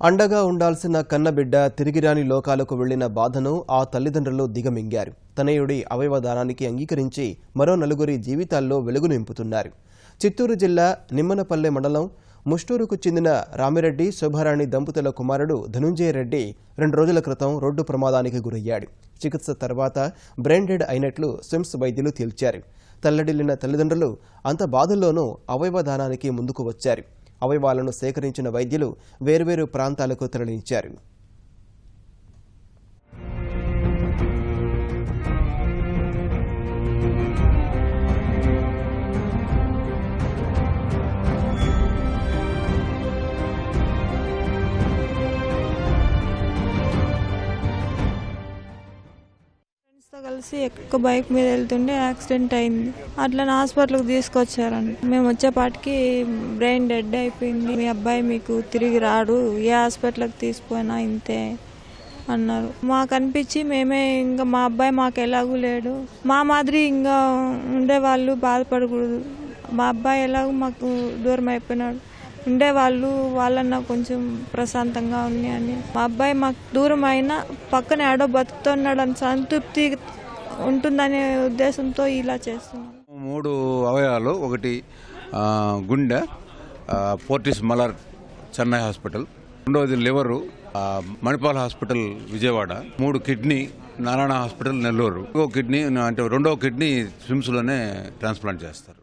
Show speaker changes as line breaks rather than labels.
అండగా ఉండాల్సిన కన్నబిడ్డ తిరిగిరాని లోకాలకు వెళ్లిన బాధను ఆ తల్లిదండ్రులు దిగమింగారు. తనయుడి అవయవదానానికి అంగీకరించి మరో నలుగురి జీవితాల్లో వెలుగు నింపుతున్నారు. చిత్తూరు జిల్లా నిమ్మనపల్లె మండలం ముష్టూరుకు చెందిన రామిరెడ్డి శోభారాణి దంపతుల కుమారుడు ధనుంజయ రెడ్డి 2 రోజుల క్రితం రోడ్డు ప్రమాదానికి గురయ్యాడు. చికిత్స తర్వాత బ్రెయిన్ డెడ్ అయినట్లు స్విమ్స్ వైద్యులు తేల్చారు. తల్లడిల్లిన తల్లిదండ్రులు అంత బాధల్లోనూ అవయవదానానికి ముందుకు వచ్చారు. అవయవాలను సేకరించిన వైద్యులు వేర్వేరు ప్రాంతాలకు తరలించారు.
కలిసి ఎక్కువ బైక్ మీద వెళ్తుంటే యాక్సిడెంట్ అయింది. అట్లా హాస్పిటల్కి తీసుకొచ్చారండి. మేము వచ్చేపాటికి బ్రెయిన్ డెడ్ అయిపోయింది. మీ అబ్బాయి మీకు తిరిగి రాడు, ఏ హాస్పిటల్కి తీసుకుపోయినా ఇంతే అన్నారు. మాకు అనిపించి మేమే ఇంకా మా అబ్బాయి మాకు ఎలాగూ లేడు, మా మాదిరి ఇంకా ఉండేవాళ్ళు బాధపడకూడదు, మా అబ్బాయి ఎలాగూ మాకు దూరం అయిపోయినాడు, ఉండేవాళ్ళు వాళ్ళన్నా కొంచెం ప్రశాంతంగా ఉంది అని. మా అబ్బాయి మాకు దూరం అయినా పక్కన ఆడో బతుకుతున్నాడు అని సంతృప్తి ఉంటుందనే ఉద్దేశంతో ఇలా చేస్తున్నాం.
3 అవయవాలు, ఒకటి గుండె పోర్టిస్ మలర్ చెన్నై హాస్పిటల్, రెండవది liver Manipal hospital Vijayawada, 3 kidney Narayana hospital Nellore, రెండవ కిడ్నీ స్విమ్స్లోనే ట్రాన్స్ప్లాంట్ చేస్తారు.